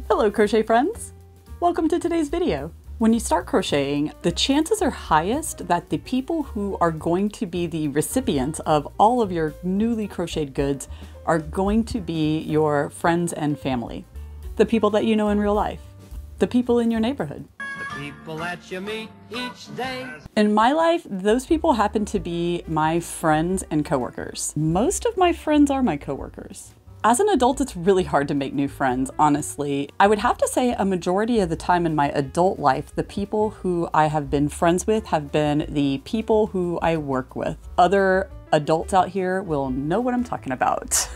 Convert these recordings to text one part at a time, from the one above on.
Hello crochet friends! Welcome to today's video. When you start crocheting, the chances are highest that the people who are going to be the recipients of all of your newly crocheted goods are going to be your friends and family. The people that you know in real life. The people in your neighborhood. The people that you meet each day. In my life, those people happen to be my friends and coworkers. Most of my friends are my coworkers. As an adult, it's really hard to make new friends, honestly. I would have to say a majority of the time in my adult life, the people who I have been friends with have been the people who I work with. Other adults out here will know what I'm talking about.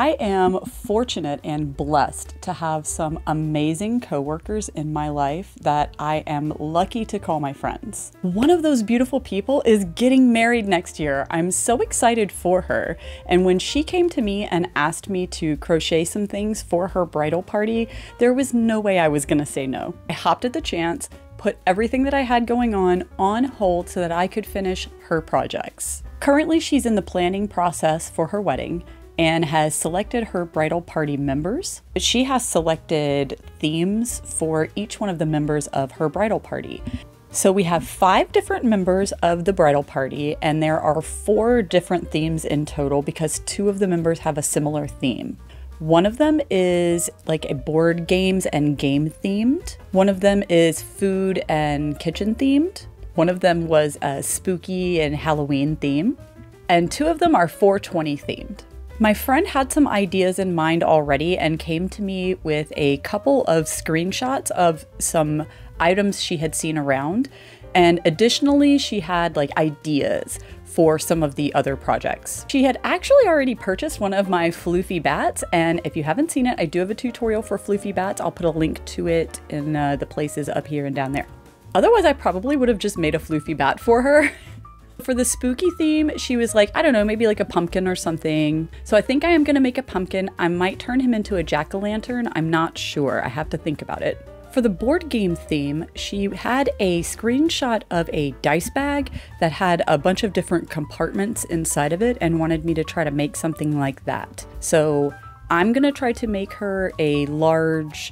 I am fortunate and blessed to have some amazing coworkers in my life that I am lucky to call my friends. One of those beautiful people is getting married next year. I'm so excited for her. And when she came to me and asked me to crochet some things for her bridal party, there was no way I was gonna say no. I hopped at the chance, put everything that I had going on hold so that I could finish her projects. Currently, she's in the planning process for her wedding and has selected her bridal party members. She has selected themes for each one of the members of her bridal party. So we have 5 different members of the bridal party, and there are 4 different themes in total because 2 of the members have a similar theme. One of them is like a board games and game themed. One of them is food and kitchen themed. One of them was a spooky and Halloween theme. And 2 of them are 420 themed. My friend had some ideas in mind already and came to me with a couple of screenshots of some items she had seen around. And additionally, she had like ideas for some of the other projects. She had actually already purchased one of my floofy bats. And if you haven't seen it, I do have a tutorial for floofy bats. I'll put a link to it in the places up here and down there. Otherwise, I probably would have just made a floofy bat for her. For the spooky theme, she was like, I don't know, maybe like a pumpkin or something. So I think I am gonna make a pumpkin. I might turn him into a jack-o'-lantern. I'm not sure. I have to think about it. For the board game theme, she had a screenshot of a dice bag that had a bunch of different compartments inside of it and wanted me to try to make something like that. So I'm gonna try to make her a large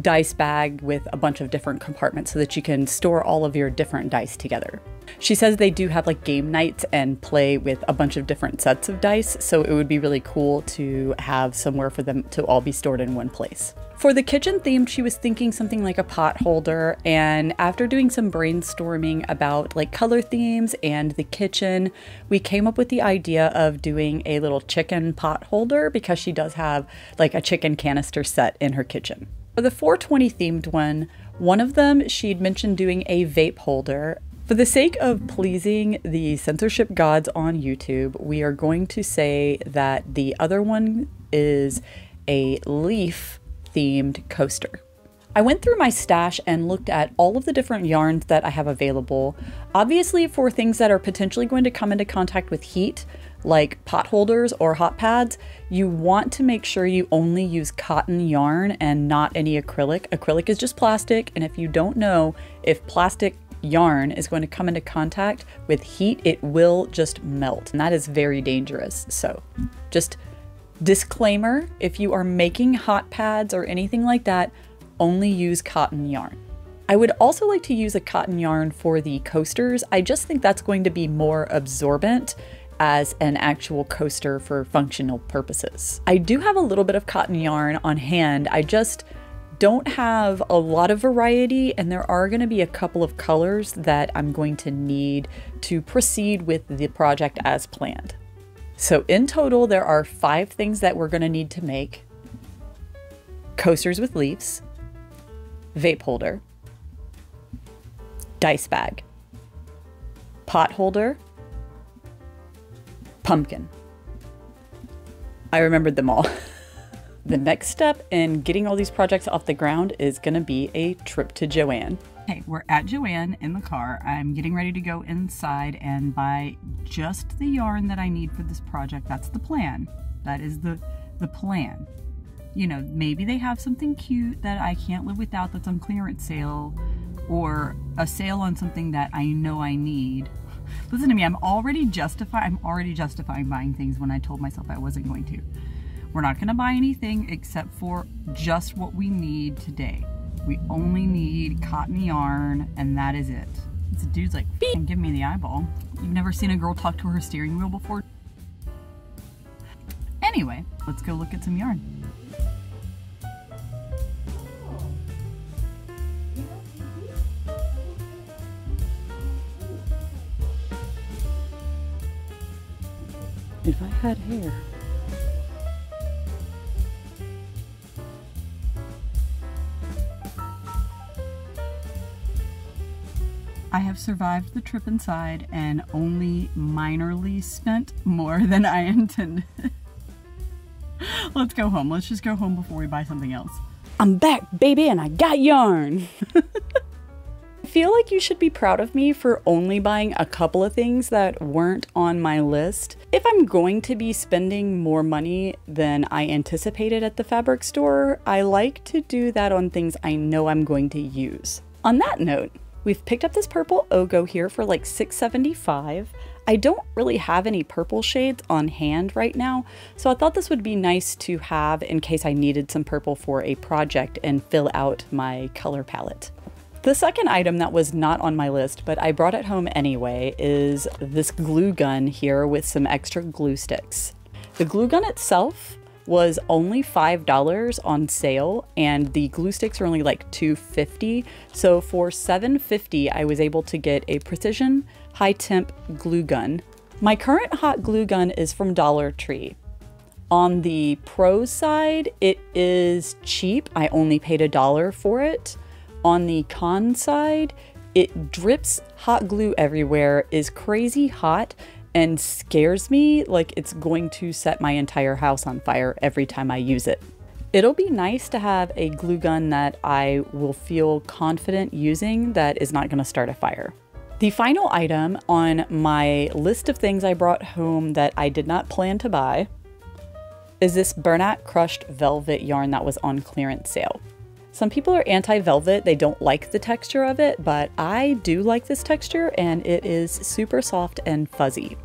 dice bag with a bunch of different compartments so that you can store all of your different dice together. She says they do have like game nights and play with a bunch of different sets of dice, so it would be really cool to have somewhere for them to all be stored in one place. For the kitchen theme, she was thinking something like a pot holder, and after doing some brainstorming about like color themes and the kitchen, we came up with the idea of doing a little chicken pot holder because she does have like a chicken canister set in her kitchen. For the 420 themed one of them she'd mentioned doing a vape holder. For the sake of pleasing the censorship gods on YouTube, we are going to say that the other one is a leaf themed coaster. I went through my stash and looked at all of the different yarns that I have available. Obviously, for things that are potentially going to come into contact with heat, like pot holders or hot pads, you want to make sure you only use cotton yarn and not any acrylic. Acrylic is just plastic, and if you don't know, if plastic yarn is going to come into contact with heat, it will just melt, and that is very dangerous. So just disclaimer, if you are making hot pads or anything like that, only use cotton yarn. I would also like to use a cotton yarn for the coasters. I just think that's going to be more absorbent as an actual coaster for functional purposes. I do have a little bit of cotton yarn on hand. I just don't have a lot of variety, and there are going to be a couple of colors that I'm going to need to proceed with the project as planned. So in total, there are 5 things that we're going to need to make: coasters with leaves, vape holder, dice bag, pot holder, pumpkin. I remembered them all. The next step in getting all these projects off the ground is going to be a trip to Joann. Okay, we're at Joann in the car. I'm getting ready to go inside and buy just the yarn that I need for this project. That's the plan. That is the plan. You know, maybe they have something cute that I can't live without that's on clearance sale, or a sale on something that I know I need. Listen to me, I'm already justifying buying things when I told myself I wasn't going to. We're not gonna buy anything except for just what we need today. We only need cotton yarn, and that is it. This dude's like, and give me the eyeball. You've never seen a girl talk to her steering wheel before? Anyway, let's go look at some yarn. If I had hair. I have survived the trip inside and only minorly spent more than I intended. Let's go home. Let's just go home before we buy something else. I'm back, baby, and I got yarn. I feel like you should be proud of me for only buying a couple of things that weren't on my list. If I'm going to be spending more money than I anticipated at the fabric store, I like to do that on things I know I'm going to use. On that note, we've picked up this purple Ogo here for like $6.75. I don't really have any purple shades on hand right now, so I thought this would be nice to have in case I needed some purple for a project and fill out my color palette. The second item that was not on my list, but I brought it home anyway, is this glue gun here with some extra glue sticks. The glue gun itself was only $5 on sale, and the glue sticks are only like $2.50. So for $7.50, I was able to get a precision high temp glue gun. My current hot glue gun is from Dollar Tree. On the pro side, it is cheap. I only paid $1 for it. On the con side, it drips hot glue everywhere, is crazy hot, and scares me like it's going to set my entire house on fire every time I use it. It'll be nice to have a glue gun that I will feel confident using that is not going to start a fire. The final item on my list of things I brought home that I did not plan to buy is this Bernat crushed velvet yarn that was on clearance sale. Some people are anti-velvet, they don't like the texture of it, but I do like this texture and it is super soft and fuzzy.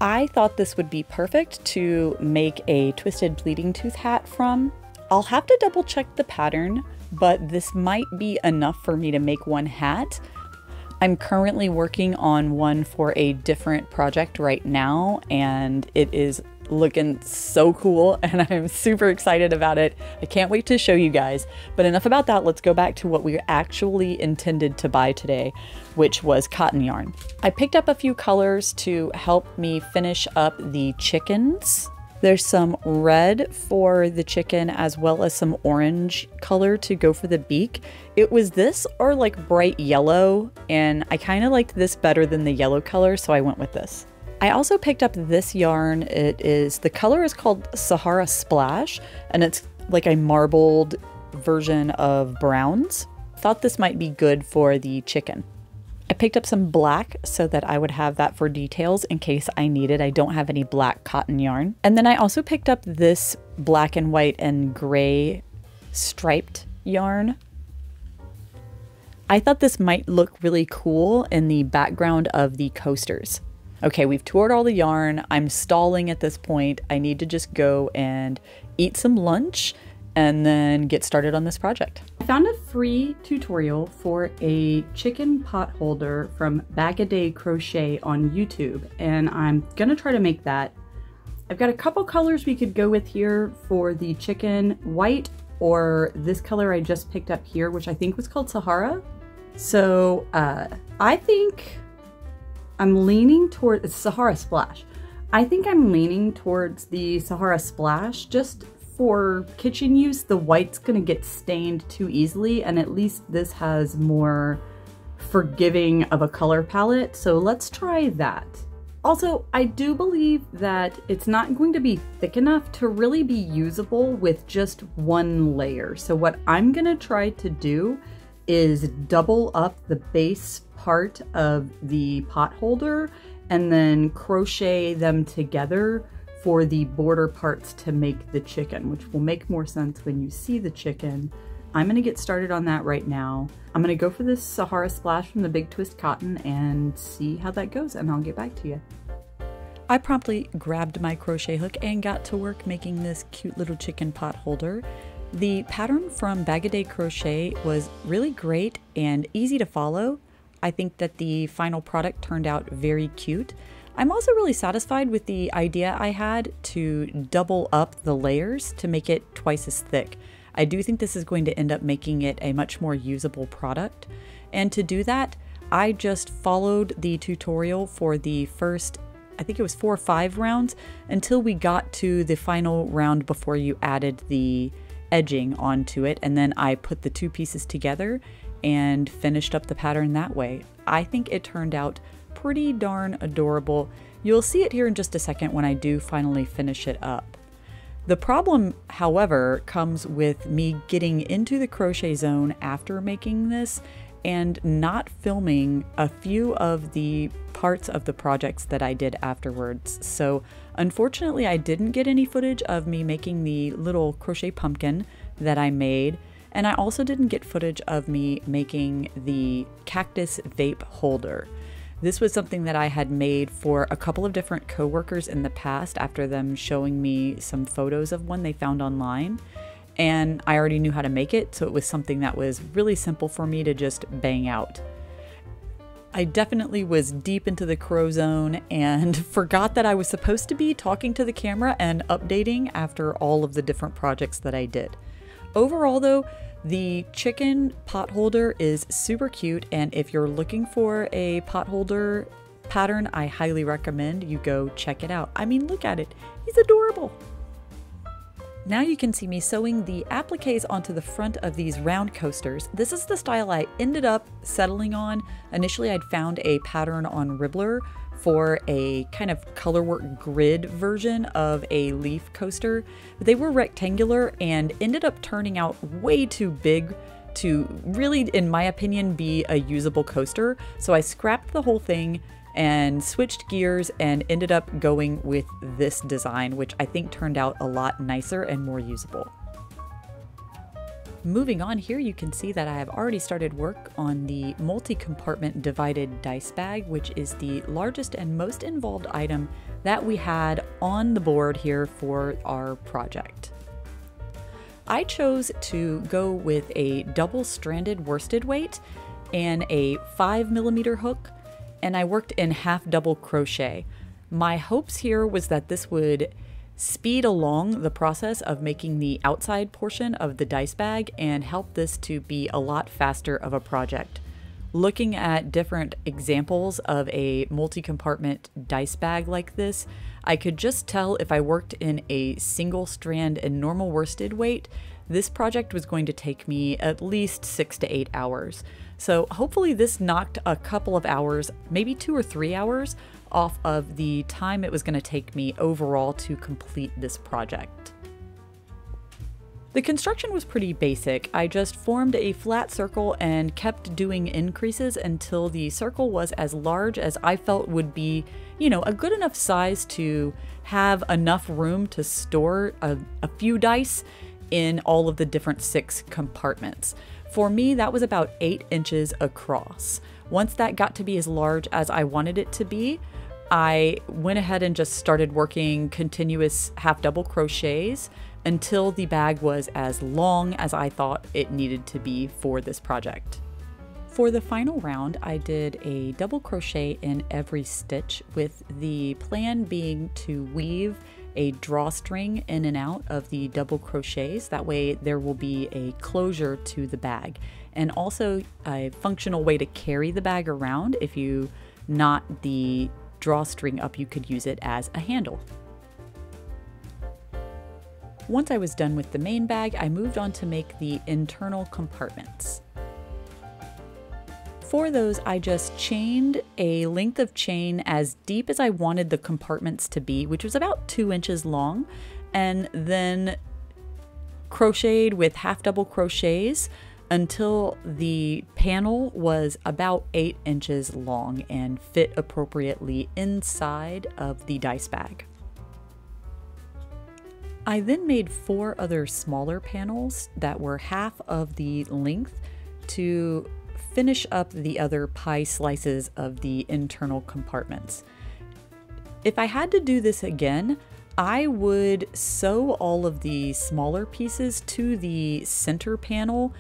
I thought this would be perfect to make a twisted bleeding tooth hat from. I'll have to double check the pattern, but this might be enough for me to make one hat. I'm currently working on one for a different project right now, and it is looking so cool and I'm super excited about it. I can't wait to show you guys. But enough about that, let's go back to what we actually intended to buy today, which was cotton yarn. I picked up a few colors to help me finish up the chickens. There's some red for the chicken as well as some orange color to go for the beak. It was this or like bright yellow, and I kind of liked this better than the yellow color, so I went with this. I also picked up this yarn. The color is called Sahara Splash, and it's like a marbled version of browns. Thought this might be good for the chicken. I picked up some black so that I would have that for details in case I need it. I don't have any black cotton yarn. And then I also picked up this black and white and gray striped yarn. I thought this might look really cool in the background of the coasters. Okay, we've toured all the yarn. I'm stalling at this point. I need to just go and eat some lunch and then get started on this project. I found a free tutorial for a chicken pot holder from Bag-A-Day Crochet on YouTube, and I'm gonna try to make that. I've got a couple colors we could go with here for the chicken, white or this color I just picked up here, which I think was called Sahara. So I think I'm leaning toward it's Sahara Splash. I think I'm leaning towards the Sahara Splash. Just for kitchen use, the white's gonna get stained too easily, and at least this has more forgiving of a color palette, so let's try that. Also, I do believe that it's not going to be thick enough to really be usable with just one layer. So what I'm gonna try to do is double up the base part of the pot holder and then crochet them together for the border parts to make the chicken, which will make more sense when you see the chicken. I'm gonna get started on that right now. I'm gonna go for this Sahara Splash from the Big Twist Cotton and see how that goes, and I'll get back to you. I promptly grabbed my crochet hook and got to work making this cute little chicken pot holder. The pattern from Bag O' Day Crochet was really great and easy to follow. I think that the final product turned out very cute. I'm also really satisfied with the idea I had to double up the layers to make it twice as thick. I do think this is going to end up making it a much more usable product. And to do that, I just followed the tutorial for the first, I think it was 4 or 5 rounds, until we got to the final round before you added the edging onto it. And then I put the 2 pieces together and finished up the pattern that way. I think it turned out pretty darn adorable. You'll see it here in just a second when I do finally finish it up. The problem, however, comes with me getting into the crochet zone after making this and not filming a few of the parts of the projects that I did afterwards. So unfortunately, I didn't get any footage of me making the little crochet pumpkin that I made. And I also didn't get footage of me making the cactus vape holder. This was something that I had made for a couple of different coworkers in the past after them showing me some photos of one they found online. And I already knew how to make it, so it was something that was really simple for me to just bang out. I definitely was deep into the crow zone and forgot that I was supposed to be talking to the camera and updating after all of the different projects that I did. Overall though, the chicken pot holder is super cute, and if you're looking for a pot holder pattern, I highly recommend you go check it out. I mean, look at it. He's adorable. Now you can see me sewing the appliques onto the front of these round coasters. This is the style I ended up settling on. Initially, I'd found a pattern on Ribbler for a kind of colorwork grid version of a leaf coaster. They were rectangular and ended up turning out way too big to really, in my opinion, be a usable coaster. So I scrapped the whole thing and switched gears and ended up going with this design, which I think turned out a lot nicer and more usable. Moving on here, you can see that I have already started work on the multi-compartment divided dice bag, which is the largest and most involved item that we had on the board here for our project. I chose to go with a double-stranded worsted weight and a 5mm hook, and I worked in half double crochet. My hopes here was that this would speed along the process of making the outside portion of the dice bag and help this to be a lot faster of a project. Looking at different examples of a multi-compartment dice bag like this, I could just tell if I worked in a single strand and normal worsted weight, this project was going to take me at least 6 to 8 hours. So hopefully this knocked a couple of hours, maybe 2 or 3 hours, off of the time it was going to take me overall to complete this project. The construction was pretty basic. I just formed a flat circle and kept doing increases until the circle was as large as I felt would be, a good enough size to have enough room to store a few dice in all of the different 6 compartments. For me, that was about 8 inches across. Once that got to be as large as I wanted it to be, I went ahead and just started working continuous half double crochets until the bag was as long as I thought it needed to be for this project. For the final round, I did a double crochet in every stitch, with the plan being to weave a drawstring in and out of the double crochets. That way there will be a closure to the bag, and also a functional way to carry the bag around. If you knot the drawstring up, you could use it as a handle. Once I was done with the main bag, I moved on to make the internal compartments. For those, I just chained a length of chain as deep as I wanted the compartments to be, which was about 2 inches long, and then crocheted with half double crochets until the panel was about 8 inches long and fit appropriately inside of the dice bag. I then made 4 other smaller panels that were half of the length to finish up the other pie slices of the internal compartments. If I had to do this again, I would sew all of the smaller pieces to the center panel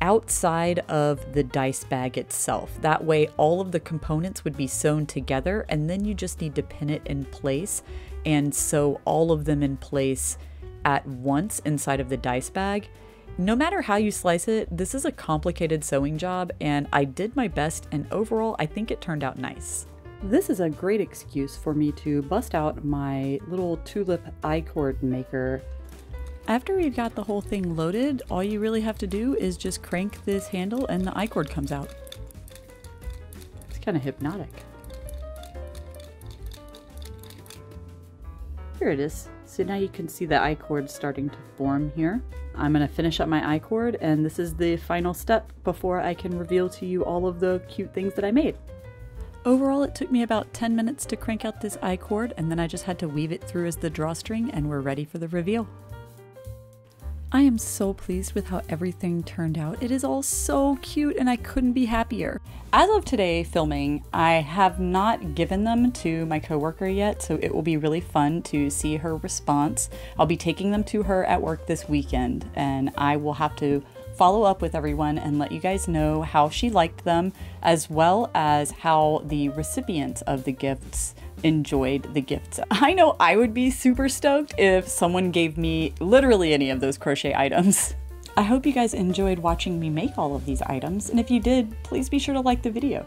outside of the dice bag itself. That way all of the components would be sewn together, and then you just need to pin it in place and sew all of them in place at once inside of the dice bag. No matter how you slice it, this is a complicated sewing job, and I did my best, and overall I think it turned out nice. This is a great excuse for me to bust out my little tulip I-cord maker. After you've got the whole thing loaded, all you really have to do is just crank this handle and the I-cord comes out. It's kind of hypnotic. Here it is. So now you can see the I-cord starting to form here. I'm going to finish up my I-cord, and this is the final step before I can reveal to you all of the cute things that I made. Overall, it took me about 10 minutes to crank out this I-cord, and then I just had to weave it through as the drawstring, and we're ready for the reveal. I am so pleased with how everything turned out. It is all so cute, and I couldn't be happier. As of today filming, I have not given them to my coworker yet, so it will be really fun to see her response. I'll be taking them to her at work this weekend, and I will have to follow up with everyone and let you guys know how she liked them, as well as how the recipients of the gifts enjoyed the gifts. I know I would be super stoked if someone gave me literally any of those crochet items. I hope you guys enjoyed watching me make all of these items, and if you did, please be sure to like the video.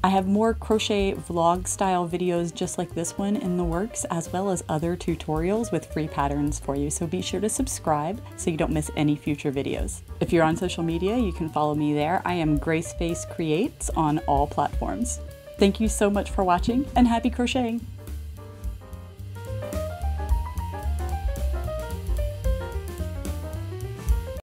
I have more crochet vlog style videos just like this one in the works, as well as other tutorials with free patterns for you, so be sure to subscribe so you don't miss any future videos. If you're on social media, you can follow me there. I am Graceface Creates on all platforms. Thank you so much for watching, and happy crocheting!